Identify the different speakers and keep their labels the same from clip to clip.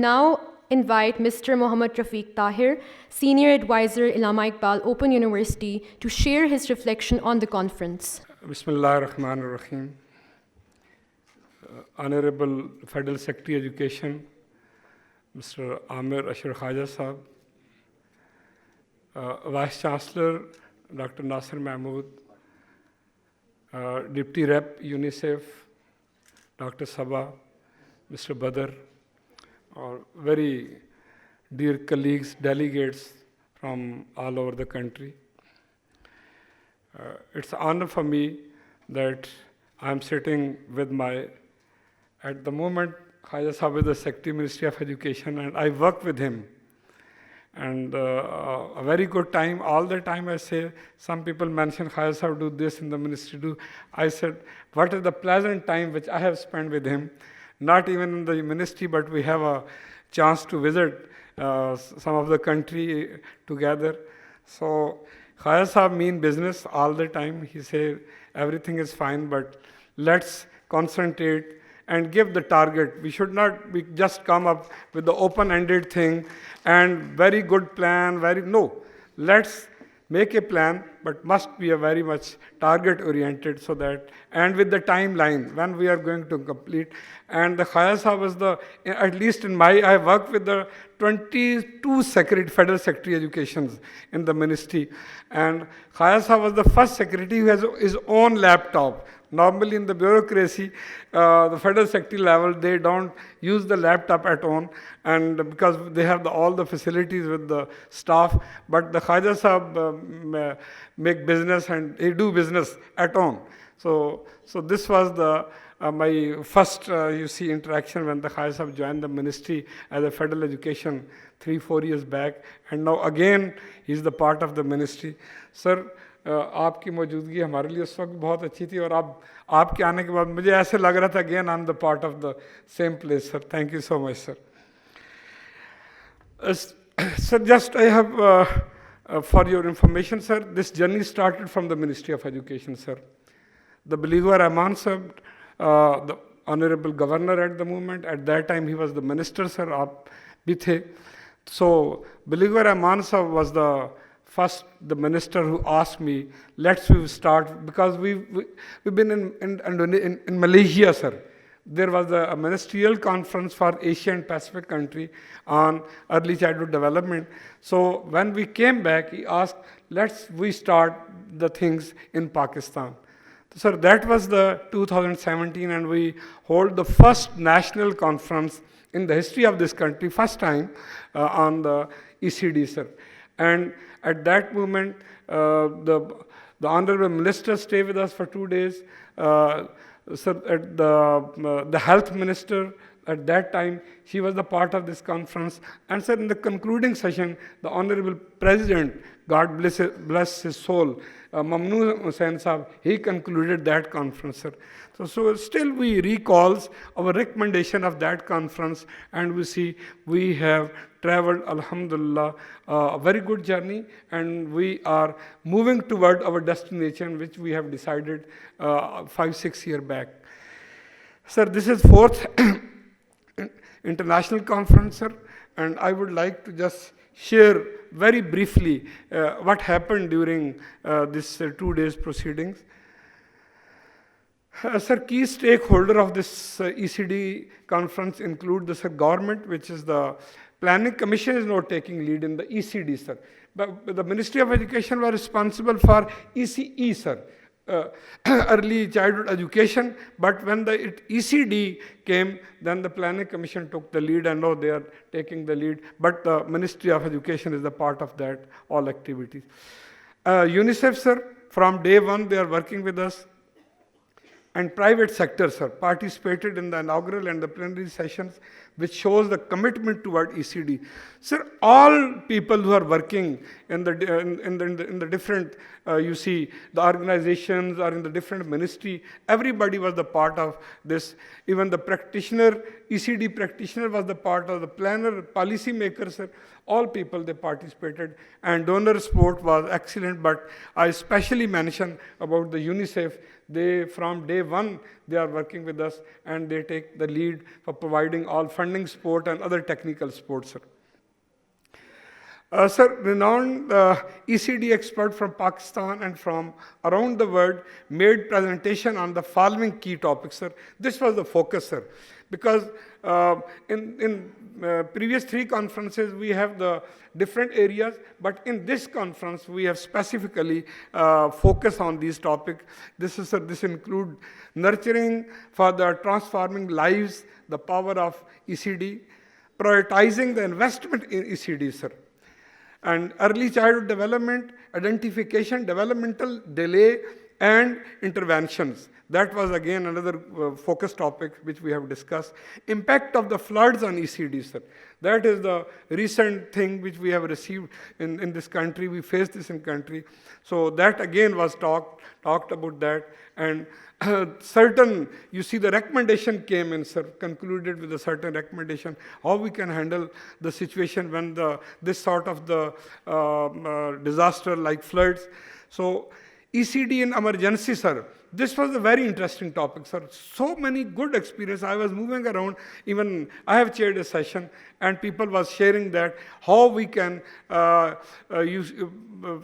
Speaker 1: now invite Mr. Mohammad Rafique Tahir, Senior Advisor, Allama Iqbal Open University, to share his reflection on the conference.
Speaker 2: Bismillah ar-Rahman ar-Rahim. Honorable Federal Secretary Education, Mr. Amir Ashar Khaja Sahab, Vice Chancellor, Dr. Nasir Mahmood, Deputy Rep, UNICEF, Dr. Sabah, Mr. Badr, very dear colleagues, delegates from all over the country. It's an honor for me that I'm sitting with at the moment, Khaja Sahab is the Secretary Ministry of Education, and I work with him. And a very good time, all the time I say, some people mention Khaja Sahab do this in the ministry, do. I said, what is the pleasant time which I have spent with him, not even in the ministry, but we have a chance to visit some of the country together. So Khaja Sahab mean business all the time. He say, everything is fine, but let's concentrate and give the target. We should not just come up with the open-ended thing and very good plan, no. Let's make a plan, but must be a very much target-oriented so that, and with the timeline, when we are going to complete. And the Khaja Sahab was at least I worked with the 22 Federal Secretary Educations in the ministry. And Khaja Sahab was the first secretary who has his own laptop. Normally in the bureaucracy, the federal secretary level, they don't use the laptop at all, and because they have all the facilities with the staff, but the Khaja Sahab make business and they do business at home. So this was my first, interaction when the Khaja Sahab joined the ministry as a federal education 3-4 years back, and now again he's the part of the ministry. Sir, आपकी मौजूदगी हमारे लिए उस वक्त बहुत अच्छी थी और आपके आने के बाद मुझे ऐसे लग रहा था again I'm the part of the same place, sir. Thank you so much, sir. Sir, just I have for your information, sir, this journey started from the Ministry of Education, sir. The Believer Rahman, sir, the Honorable Governor at the moment, at that time he was the minister, sir, aap bhi the. So Believer Rahman, sir, was the minister who asked me, let's start, because we've been in Malaysia, sir. There was a ministerial conference for Asia and Pacific country on early childhood development. So when we came back, he asked, we start the things in Pakistan. So that was the 2017, and we hold the first national conference in the history of this country, first time on the ECD, sir. And at that moment, the Honorable Minister stayed with us for 2 days. Sir, the Health Minister, at that time, she was the part of this conference. And sir, in the concluding session, the Honorable President, God bless his soul, Mamnoon Hussain Sahab, he concluded that conference, sir. So still we recalls our recommendation of that conference, and we see we have traveled, alhamdulillah, a very good journey, and we are moving toward our destination, which we have decided 5-6 years back. Sir, this is 4th international conference, sir, and I would like to just share very briefly what happened during this 2 days proceedings. Sir, key stakeholder of this ECD conference include the government, which is the Planning Commission is not taking lead in the ECD, sir. But the Ministry of Education was responsible for ECE, sir, early childhood education. But when the ECD came, then the Planning Commission took the lead, and now they are taking the lead. But the Ministry of Education is the part of that, all activities. UNICEF, sir, from day one, they are working with us. And private sector, sir, participated in the inaugural and the plenary sessions, which shows the commitment toward ECD. Sir, all people who are working in the different, the organizations or in the different ministry, everybody was the part of this. Even the practitioner, ECD practitioner was the part of the planner, policy maker, sir. All people, they participated, and donor support was excellent, but I especially mention about the UNICEF. They, from day one, they are working with us, and they take the lead for providing all funding support and other technical support, sir. Sir, renowned ECD expert from Pakistan and from around the world made presentation on the following key topics, sir. This was the focus, sir, because in previous 3 conferences we have the different areas, but in this conference we have specifically focused on these topics. This include nurturing for the transforming lives, the power of ECD, prioritizing the investment in ECD, sir, and early childhood development, identification, developmental delay, and interventions. That was again another focus topic which we have discussed. Impact of the floods on ECD, sir. That is the recent thing which we have received in this country. We face this in country. So that again was talked about that. And certain, you see the recommendation came in, sir, concluded with a certain recommendation, how we can handle the situation when this sort of the disaster like floods. So ECD in emergency, sir. This was a very interesting topic, sir. So many good experience. I was moving around, even I have chaired a session, and people was sharing that how we can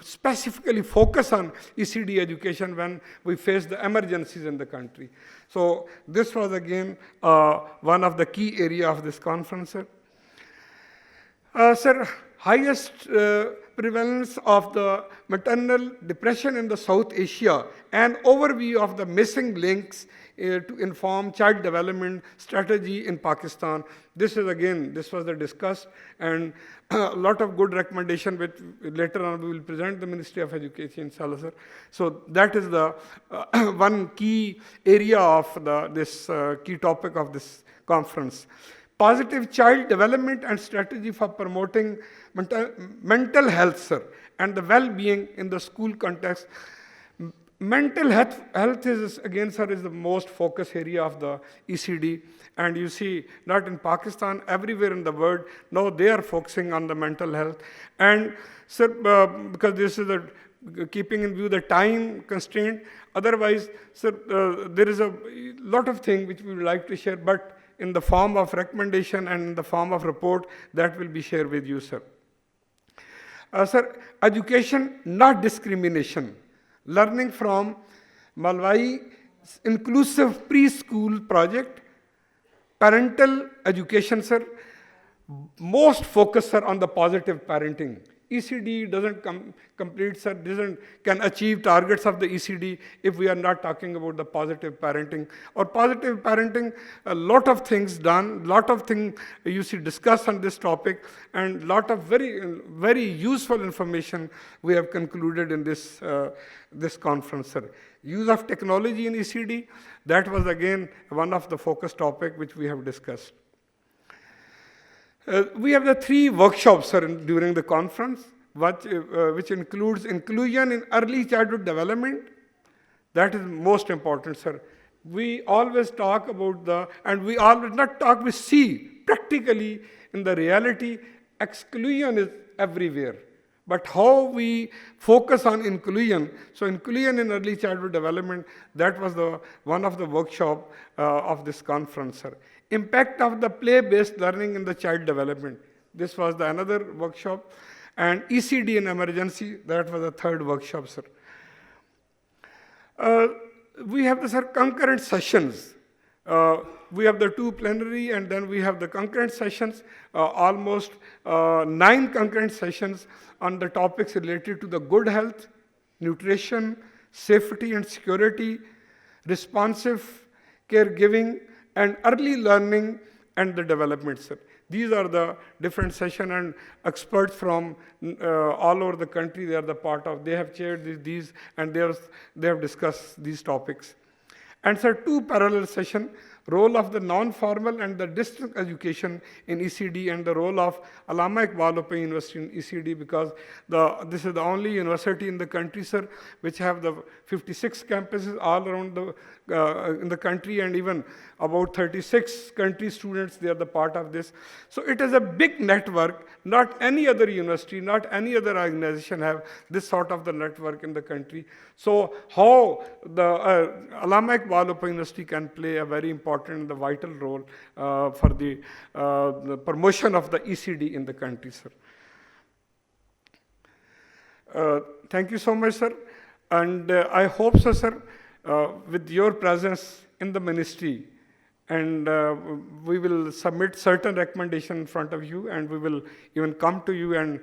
Speaker 2: specifically focus on ECD education when we face the emergencies in the country. So this was again one of the key area of this conference, sir. Sir, highest prevalence of the maternal depression in the South Asia, and overview of the missing links to inform child development strategy in Pakistan. This was the discussed, and a lot of good recommendation which later on we will present the Ministry of Education, inshallah, sir. So that is the one key area of this key topic of this conference. Positive child development and strategy for promoting mental health, sir, and the well-being in the school context. Mental health is, again, sir, is the most focus area of the ECD. And you see, not in Pakistan, everywhere in the world, now they are focusing on the mental health. And, sir, because this is keeping in view the time constraint, otherwise, sir, there is a lot of things which we would like to share, but in the form of recommendation and in the form of report, that will be shared with you, sir. Sir, education, not discrimination. Learning from Malwai Inclusive Preschool Project. Parental education, sir. Most focus, sir, on the positive parenting. ECD doesn't complete, sir, can achieve targets of the ECD if we are not talking about the positive parenting. Or positive parenting, a lot of things done, lot of things you see discussed on this topic, and lot of very, very useful information we have concluded in this, this conference, sir. Use of technology in ECD, that was again one of the focus topic which we have discussed. We have the 3 workshops, sir, during the conference, which includes inclusion in early childhood development. That is most important, sir. We always talk about and we always not talk, we see practically in the reality, exclusion is everywhere. But how we focus on inclusion, so inclusion in early childhood development, that was one of the workshop of this conference, sir. Impact of the play-based learning in the child development. This was another workshop. And ECD in emergency, that was the 3rd workshop, sir. We have the, sir, concurrent sessions. We have the 2 plenary, and then we have the concurrent sessions, almost 9 concurrent sessions on the topics related to the good health, nutrition, safety and security, responsive caregiving, and early learning and the development, sir. These are the different sessions, and experts from all over the country, they are the part of, they have chaired these, and they have discussed these topics. And, sir, 2 parallel sessions role of the non-formal and the distance education in ECD, and the role of Allama Iqbal Open University in ECD, because this is the only university in the country, sir, which have the 56 campuses all around in the country, and even about 36 country students, they are the part of this. So it is a big network. Not any other university, not any other organization have this sort of the network in the country. So how the Allama Iqbal Open University can play a very important and the vital role for the promotion of the ECD in the country, sir. Thank you so much, sir. And I hope so, sir, with your presence in the ministry, and we will submit certain recommendation in front of you, and we will even come to you and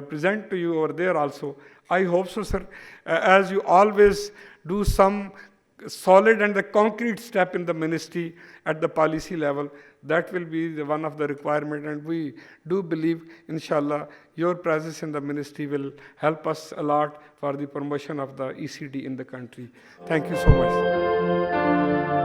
Speaker 2: present to you over there also. I hope so, sir. As you always do some solid and the concrete step in the ministry at the policy level, that will be one of the requirement, and we do believe, inshallah, your presence in the ministry will help us a lot for the promotion of the ECD in the country. Thank you so much.